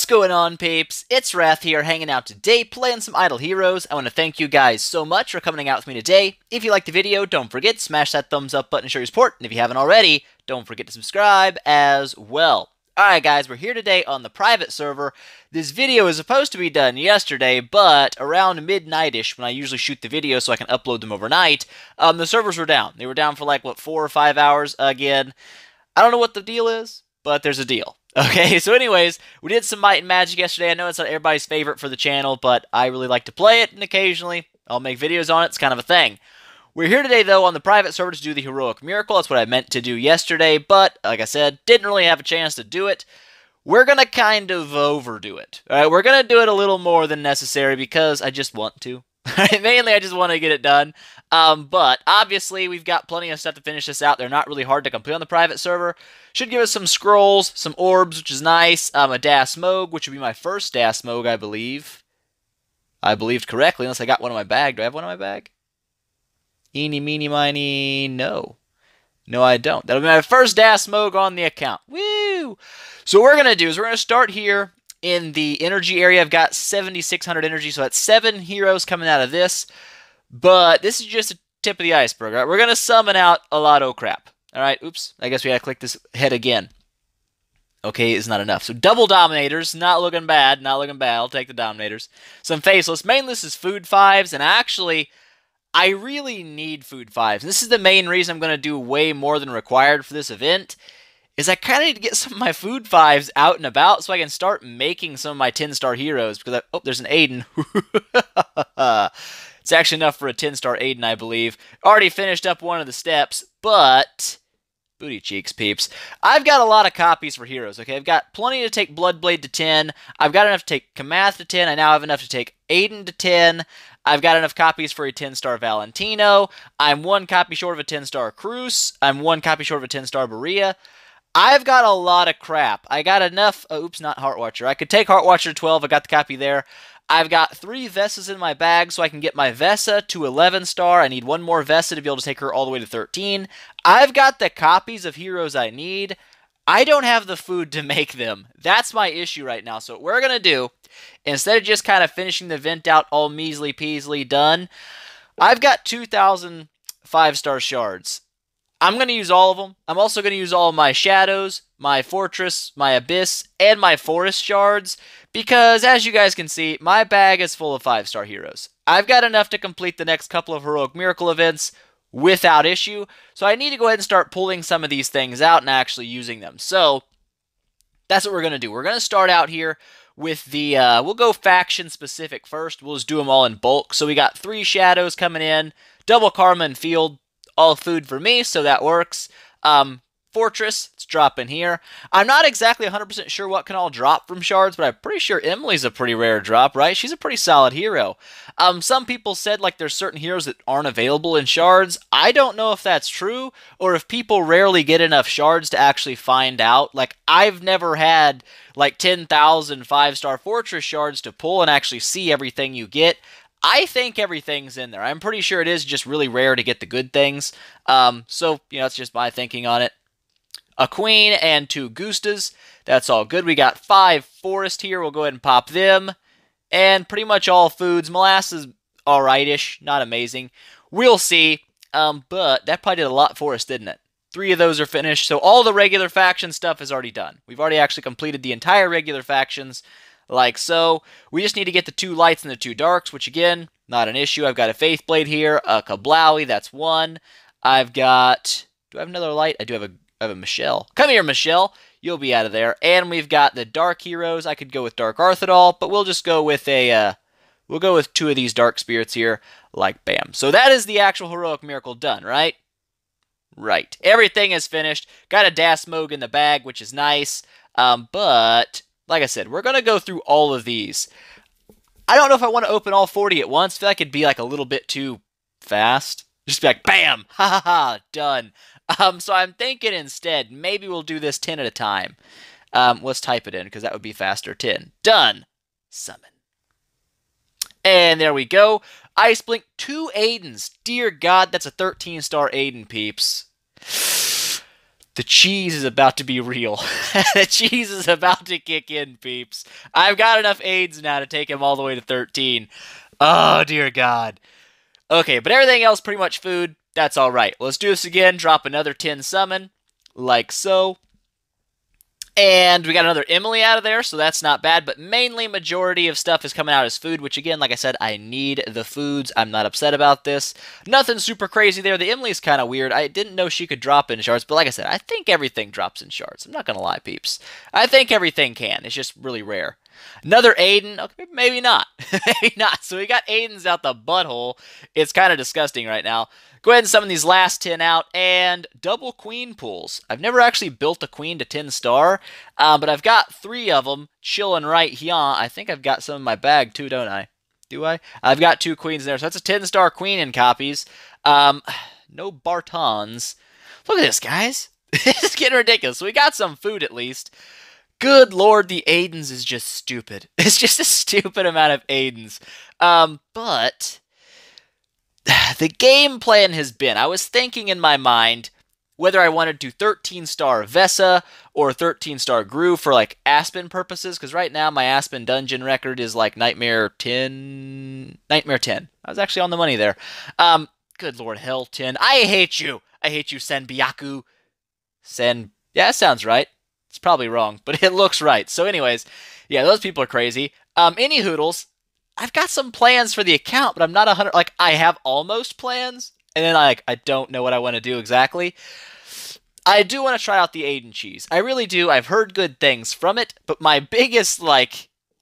What's going on, peeps? It's Wrath here, hanging out today, playing some Idle Heroes. I want to thank you guys so much for coming out with me today. If you liked the video, don't forget to smash that thumbs up button to show your support, and if you haven't already, don't forget to subscribe as well. Alright guys, we're here today on the private server. This video is supposed to be done yesterday, but around midnight-ish, when I usually shoot the video so I can upload them overnight, the servers were down. They were down for like, 4 or 5 hours again. I don't know what the deal is, but there's a deal. Okay, so anyways, we did some Might and Magic yesterday. I know it's not everybody's favorite for the channel, but I really like to play it, and occasionally I'll make videos on it. It's kind of a thing. We're here today, though, on the private server to do the Heroic Miracle. That's what I meant to do yesterday, but, like I said, didn't really have a chance to do it. We're going to kind of overdo it. All right, we're going to do it a little more than necessary because I just want to. Mainly, I just want to get it done. But obviously, we've got plenty of stuff to finish this out. They're not really hard to complete on the private server. Should give us some scrolls, some orbs, which is nice. A Das Moog, which would be my first Das Moog, I believe. I believed correctly, unless I got one in my bag. Do I have one in my bag? Eeny, meeny, miny, no. No, I don't. That'll be my first Das Moog on the account. Woo! So what we're going to do is we're going to start here in the energy area. I've got 7,600 energy, so that's 7 heroes coming out of this. But this is just a tip of the iceberg, all right? We're going to summon out a lot of crap. All right, oops. I guess we got to click this head again. Okay, is not enough. So double Dominators, not looking bad, not looking bad. I'll take the Dominators. Some Faceless. Mainless is Food 5s, and actually, I really need Food 5s. And this is the main reason I'm going to do way more than required for this event, is I kind of need to get some of my Food 5s out and about so I can start making some of my 10-star heroes. Because oh, there's an Aiden. It's actually enough for a 10-star Aiden, I believe. Already finished up one of the steps, but booty cheeks, peeps. I've got a lot of copies for heroes, okay? I've got plenty to take Bloodblade to 10. I've got enough to take Kamath to 10. I now have enough to take Aiden to 10. I've got enough copies for a 10-star Valentino. I'm 1 copy short of a 10-star Cruz. I'm 1 copy short of a 10-star Berea. I've got a lot of crap. I got enough... oops, not Heartwatcher. I could take Heartwatcher to 12. I got the copy there. I've got 3 Vesas in my bag, so I can get my Vesa to 11-star. I need 1 more Vesa to be able to take her all the way to 13. I've got the copies of heroes I need. I don't have the food to make them. That's my issue right now. So what we're going to do, instead of just kind of finishing the event out all measly peasly done, I've got 2,000 5-star shards. I'm going to use all of them. I'm also going to use all of my shadows, my fortress, my abyss, and my forest shards, because as you guys can see, my bag is full of 5-star heroes. I've got enough to complete the next couple of Heroic Miracle events without issue, so I need to go ahead and start pulling some of these things out and actually using them. So that's what we're going to do. We're going to start out here with the, we'll go faction specific first. We'll just do them all in bulk. So we got 3 shadows coming in, double karma and field, all food for me, so that works. Fortress, it's dropping here. I'm not exactly 100% sure what can all drop from shards, but I'm pretty sure Emily's a pretty rare drop, right? She's a pretty solid hero. Some people said like there's certain heroes that aren't available in shards. I don't know if that's true, or if people rarely get enough shards to actually find out. Like, I've never had like 10,000 5-star fortress shards to pull and actually see everything you get. I think everything's in there. I'm pretty sure it is just really rare to get the good things. So, you know, it's just my thinking on it. A queen and 2 Gustas. That's all good. We got 5 forest here. We'll go ahead and pop them. And pretty much all foods. Molasses, alright-ish. Not amazing. We'll see. But that probably did a lot for us, didn't it? 3 of those are finished. So all the regular faction stuff is already done. We've already actually completed the entire regular factions. Like so. We just need to get the 2 lights and the 2 darks, which again, not an issue. I've got a Faithblade here, a Kablawi, that's 1. I've got... do I have another light? I do have a Michelle. Come here, Michelle. You'll be out of there. And we've got the dark heroes. I could go with Dark Arthadal, but we'll just go with a... we'll go with 2 of these dark spirits here, like bam. So that is the actual Heroic Miracle done, right? Right. Everything is finished. Got a Das Moog in the bag, which is nice. But... like I said, we're going to go through all of these. I don't know if I want to open all 40 at once. I feel like it'd be like a little bit too fast. Just be like, bam, ha ha ha, done. So I'm thinking instead, maybe we'll do this 10 at a time. Let's type it in, because that would be faster. 10. Done. Summon. And there we go. Ice Blink, 2 Aidens. Dear God, that's a 13-star Aiden, peeps. The cheese is about to be real. The cheese is about to kick in, peeps. I've got enough aids now to take him all the way to 13. Oh, dear God. Okay, but everything else pretty much food. That's alright. Let's do this again. Drop another 10 summon. Like so. And we got another Emily out of there, so that's not bad. But mainly, majority of stuff is coming out as food, which again, like I said, I need the foods. I'm not upset about this. Nothing super crazy there. The Emily's kind of weird. I didn't know she could drop in shards, but like I said, I think everything drops in shards. I'm not going to lie, peeps. I think everything can. It's just really rare. Another Aiden. Okay, maybe not. Maybe not. So we got Aidens out the butthole. It's kind of disgusting right now. Go ahead and summon these last 10 out, and double queen pools. I've never actually built a queen to 10 star, but I've got 3 of them chilling right here. I think I've got some in my bag too, don't I? Do I? I've got 2 queens in there, so that's a 10 star queen in copies. No Bartons. Look at this, guys. This is getting ridiculous. So we got some food at least. Good lord, the Aidens is just stupid. It's just a stupid amount of Aidens. But the game plan has been, I was thinking in my mind whether I wanted to 13-star Vesa or 13-star Gru for like Aspen purposes, because right now my Aspen dungeon record is like Nightmare 10. Nightmare 10. I was actually on the money there. Good lord, hell 10. I hate you. I hate you, Senbyaku. Yeah, that sounds right. It's probably wrong, but it looks right. So anyways, yeah, those people are crazy. Any hoodles. I've got some plans for the account, but I'm not 100. Like, I have almost plans, and then I don't know what I want to do exactly. I do want to try out the Aiden cheese. I really do. I've heard good things from it, but my biggest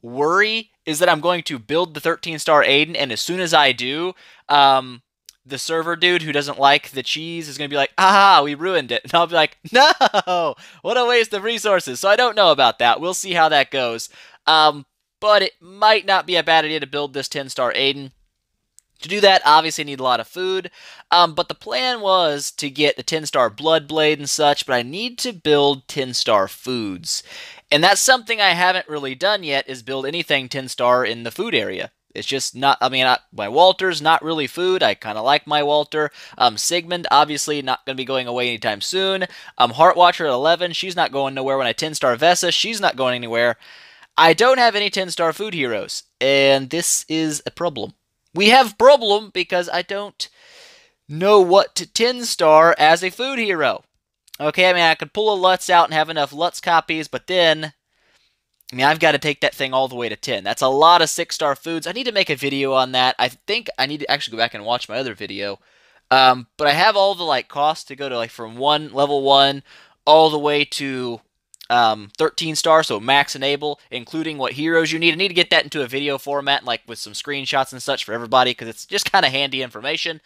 worry is that I'm going to build the 13-star Aiden, and as soon as I do, the server dude who doesn't like the cheese is going to be like, ah, we ruined it. And I'll be like, no, what a waste of resources. So I don't know about that. We'll see how that goes. But it might not be a bad idea to build this 10-star Aiden. To do that, obviously, I need a lot of food. But the plan was to get a 10-star Bloodblade and such, but I need to build 10-star foods. And that's something I haven't really done yet, is build anything 10-star in the food area. It's just not, my Walter's not really food. I kind of like my Walter. Sigmund, obviously, not going to be going away anytime soon. Heartwatcher at 11, she's not going nowhere. When I 10-star Vesa, she's not going anywhere. I don't have any 10-star food heroes, and this is a problem. We have problem because I don't know what to 10-star as a food hero. Okay, I could pull a Lutz out and have enough Lutz copies, but then, I've got to take that thing all the way to 10. That's a lot of 6-star foods. I need to make a video on that. I think I need to actually go back and watch my other video. But I have all the, costs to go to, from level 1, all the way to 13 star, so max enable, including what heroes you need. I need to get that into a video format, with some screenshots and such for everybody, because it's just kind of handy information.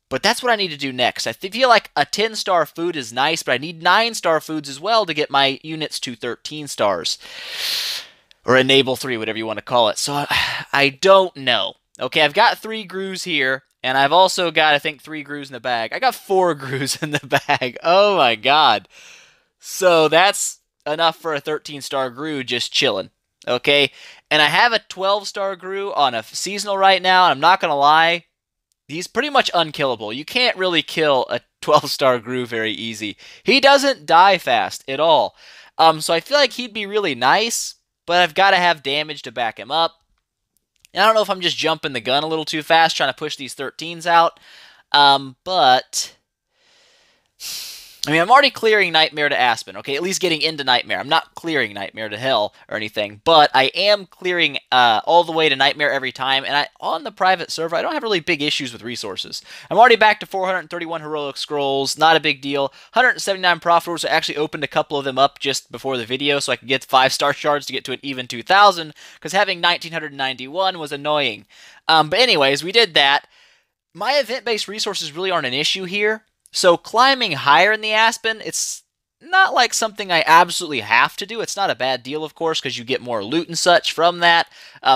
But that's what I need to do next. I feel like a 10-star food is nice, but I need 9-star foods as well to get my units to 13 stars. Or enable 3, whatever you want to call it. So I don't know. Okay, I've got 3 Grus here, and I've also got, I think, 3 Grus in the bag. I got 4 Grus in the bag. Oh my god. So that's enough for a 13-star Gru just chilling, okay? And I have a 12-star Gru on a seasonal right now, and I'm not going to lie, he's pretty much unkillable. You can't really kill a 12-star Gru very easy. He doesn't die fast at all. So I feel like he'd be really nice, but I've got to have damage to back him up. And I don't know if I'm just jumping the gun a little too fast trying to push these 13s out, but I'm already clearing Nightmare to Aspen, okay? At least getting into Nightmare. I'm not clearing Nightmare to Hell or anything, but I am clearing all the way to Nightmare every time, and on the private server, I don't have really big issues with resources. I'm already back to 431 Heroic Scrolls, not a big deal. 179 Profitors. I actually opened a couple of them up just before the video so I could get 5-star shards to get to an even 2,000, because having 1,991 was annoying. But anyways, we did that. My event-based resources really aren't an issue here. So climbing higher in the Aspen, it's not like something I absolutely have to do. It's not a bad deal, of course, because you get more loot and such from that.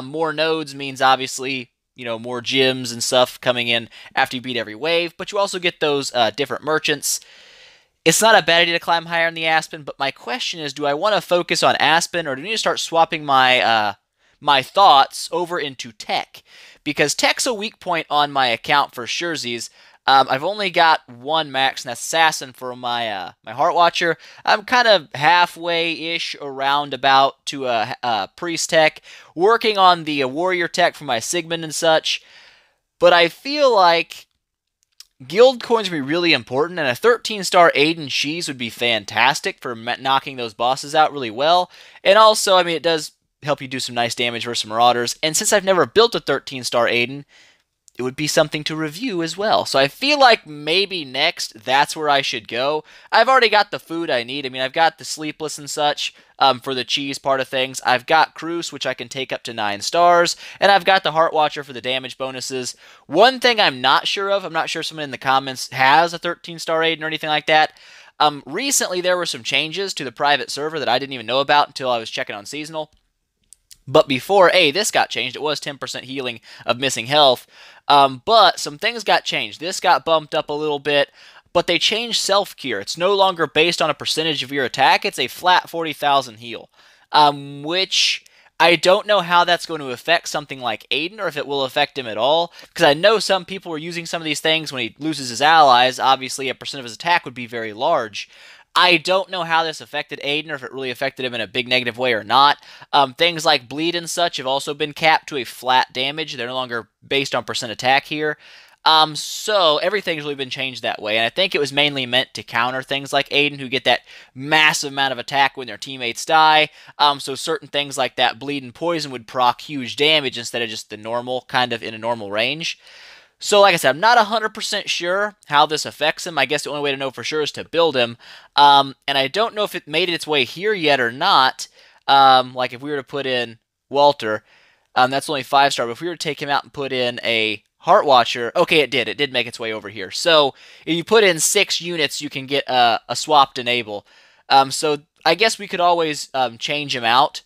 More nodes means, obviously, more gems and stuff coming in after you beat every wave. But you also get those different merchants. It's not a bad idea to climb higher in the Aspen, but my question is, do I want to focus on Aspen, or do I need to start swapping my my thoughts over into Tech? Because Tech's a weak point on my account for Shards. I've only got one max, and that's assassin for my Heart Watcher. I'm kind of halfway-ish around about to a priest tech, working on the warrior tech for my Sigmund and such. But I feel like guild coins would be really important, and a 13-star Aiden Shees would be fantastic for knocking those bosses out really well. And also, I mean, it does help you do some nice damage versus Marauders. And since I've never built a 13-star Aiden, it would be something to review as well. So I feel like maybe next, that's where I should go. I've already got the food I need. I mean, I've got the Sleepless and such for the cheese part of things. I've got Cruce, which I can take up to 9 stars. And I've got the Heart Watcher for the damage bonuses. One thing I'm not sure of, I'm not sure if someone in the comments has a 13-star Aiden or anything like that. Recently, there were some changes to the private server that I didn't even know about until I was checking on Seasonal. But before, this got changed. It was 10% healing of missing health. But some things got changed. This got bumped up a little bit, but they changed self-cure. It's no longer based on a percentage of your attack. It's a flat 40,000 heal, which I don't know how that's going to affect something like Aiden, or if it will affect him at all, because I know some people were using some of these things when he loses his allies. Obviously, a percent of his attack would be very large. I don't know how this affected Aiden, or if it really affected him in a big negative way or not. Things like bleed and such have also been capped to a flat damage. They're no longer based on percent attack here. So everything's really been changed that way, and I think it was mainly meant to counter things like Aiden, who get that massive amount of attack when their teammates die. So certain things like that bleed and poison would proc huge damage instead of just the normal, kind of in a normal range. So, like I said, I'm not 100% sure how this affects him. I guess the only way to know for sure is to build him. And I don't know if it made its way here yet or not. Like, if we were to put in Walter, that's only 5-star. But if we were to take him out and put in a Heart Watcher, okay, it did. It did make its way over here. So, if you put in 6 units, you can get a swapped enable. So, I guess we could always change him out.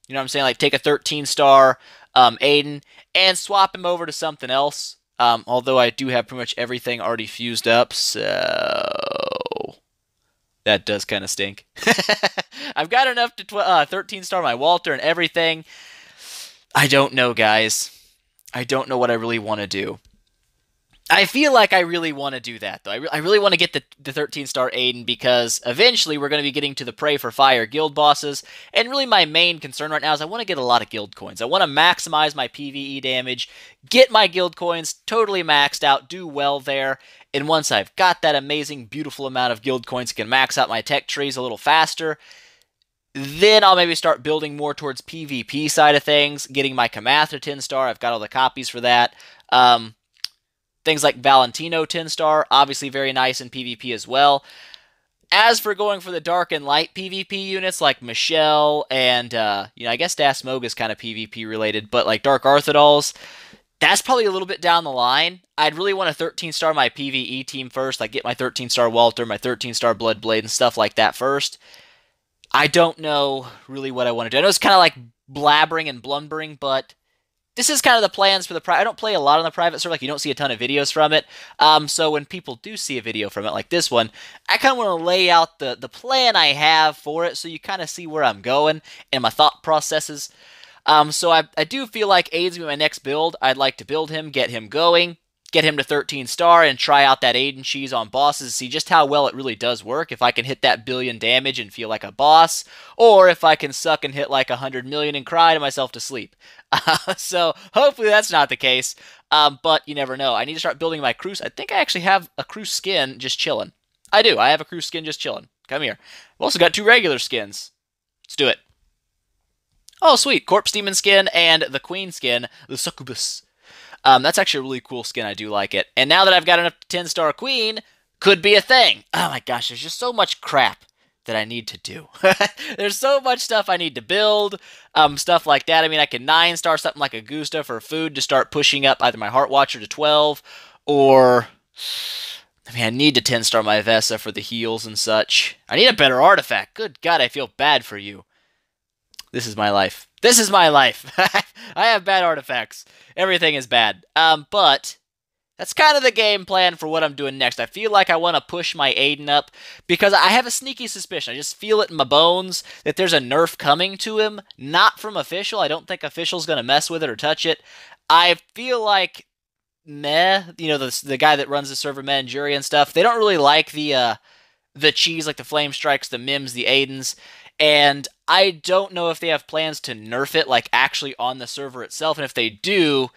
You know what I'm saying? Like, take a 13-star Aiden and swap him over to something else. Although I do have pretty much everything already fused up, so that does kind of stink. I've got enough to 13-star my Walter and everything. I don't know, guys. I don't know what I really want to do. I feel like I really want to do that, though. I really want to get the 13-star Aiden, because eventually we're going to be getting to the Pray for Fire guild bosses, and really my main concern right now is I want to get a lot of guild coins. I want to maximize my PvE damage, get my guild coins totally maxed out, do well there, and once I've got that amazing, beautiful amount of guild coins, I can max out my tech trees a little faster. Then I'll maybe start building more towards PvP side of things, getting my Kamath to 10-star. I've got all the copies for that. Things like Valentino 10-star, obviously very nice in PvP as well. As for going for the dark and light PvP units like Michelle and, I guess Dasmog is kind of PvP related, but like Dark Arthidals, that's probably a little bit down the line. I'd really want to 13-star my PvE team first, like get my 13-star Walter, my 13-star Bloodblade, and stuff like that first. I don't know really what I want to do. I know it's kind of like blabbering and blumbering, but this is kind of the plans for the private. I don't play a lot on the private server, like you don't see a ton of videos from it. So when people do see a video from it, like this one, I kind of want to lay out the plan I have for it, so you kind of see where I'm going and my thought processes. So I do feel like Aiden's gonna be my next build. I'd like to build him, get him going, get him to 13-star, and try out that Aiden cheese on bosses, see just how well it really does work, if I can hit that billion damage and feel like a boss, or if I can suck and hit like 100 million and cry to myself to sleep. So hopefully that's not the case, but you never know. I need to start building my Cruce. I think I actually have a Cruce skin just chilling. I do. I have a Cruce skin just chilling. Come here. I've also got 2 regular skins. Let's do it. Oh, sweet. Corpse Demon skin and the Queen skin, the Succubus. That's actually a really cool skin. I do like it. And now that I've got enough 10-star Queen, could be a thing. Oh my gosh, there's just so much crap that I need to do. There's so much stuff I need to build, stuff like that. I mean, I can 9-star something like Augusta for food to start pushing up either my Heart Watcher to 12, or I mean, I need to 10-star my Vesa for the heals and such. I need a better artifact. Good God, I feel bad for you. This is my life. This is my life. I have bad artifacts. Everything is bad. But that's kind of the game plan for what I'm doing next. I feel like I want to push my Aiden up because I have a sneaky suspicion. I just feel it in my bones that there's a nerf coming to him. Not from Official. I don't think Official's going to mess with it or touch it. I feel like meh. You know, the guy that runs the server, meh and jury and stuff. They don't really like the cheese, like the flame strikes, the mims, the Aidens, and I don't know if they have plans to nerf it, like actually on the server itself. And if they do,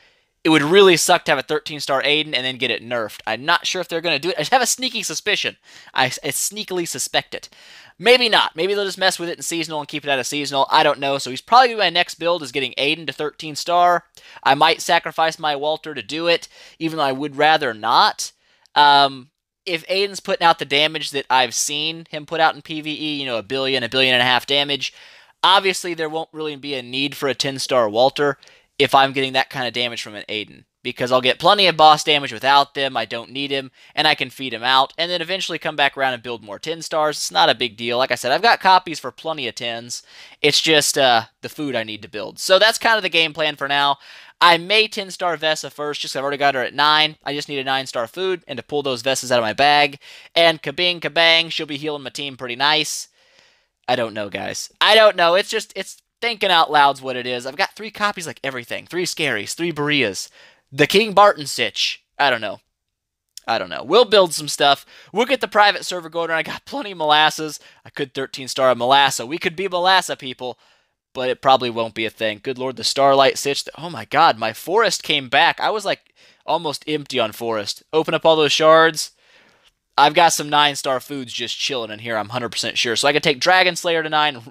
it would really suck to have a 13-star Aiden and then get it nerfed. I'm not sure if they're going to do it. I just have a sneaky suspicion. I sneakily suspect it. Maybe not. Maybe they'll just mess with it in seasonal and keep it out of seasonal. I don't know. So he's probably my next build is getting Aiden to 13-star. I might sacrifice my Walter to do it, even though I would rather not. If Aiden's putting out the damage that I've seen him put out in PvE, you know, 1.5 billion damage, obviously there won't really be a need for a 10-star Walter if I'm getting that kind of damage from an Aiden, because I'll get plenty of boss damage without them. I don't need him, and I can feed him out, and then eventually come back around and build more 10 stars. It's not a big deal. Like I said, I've got copies for plenty of 10s. It's just the food I need to build. So that's kind of the game plan for now. I may 10-star Vesa first, just because I've already got her at 9. I just need a 9-star food, and to pull those Vesas out of my bag. And kabing, kabang, she'll be healing my team pretty nice. I don't know, guys. I don't know. It's thinking out loud's what it is. I've got 3 copies like everything. 3 Scaries, 3 Bereas, the King Barton Sitch. I don't know. We'll build some stuff. We'll get the private server going, and I got plenty of molasses. I could 13-star a Molassa. We could be Molassa people, but it probably won't be a thing. Good lord, the Starlight Sitch. Oh my god, my forest came back. I was like almost empty on forest. Open up all those shards. I've got some 9-star foods just chilling in here, I'm 100% sure. So I can take Dragon Slayer to 9,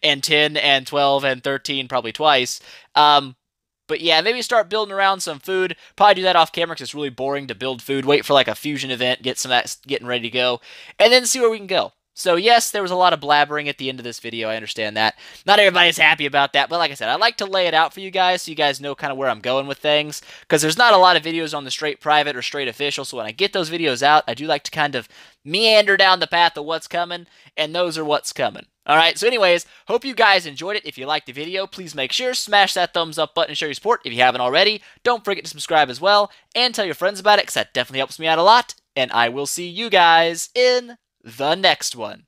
and 10, and 12, and 13 probably twice. But yeah, maybe start building around some food. Probably do that off camera because it's really boring to build food. Wait for like a fusion event, get some of that getting ready to go, and then see where we can go. So yes, there was a lot of blabbering at the end of this video. I understand that. Not everybody's happy about that, but like I said, I like to lay it out for you guys so you guys know kind of where I'm going with things, because there's not a lot of videos on the straight private or straight official, so when I get those videos out, I do like to kind of meander down the path of what's coming, and those are what's coming. Alright, so anyways, hope you guys enjoyed it. If you liked the video, please make sure smash that thumbs up button and show your support if you haven't already. Don't forget to subscribe as well, and tell your friends about it, because that definitely helps me out a lot, and I will see you guys in the next one.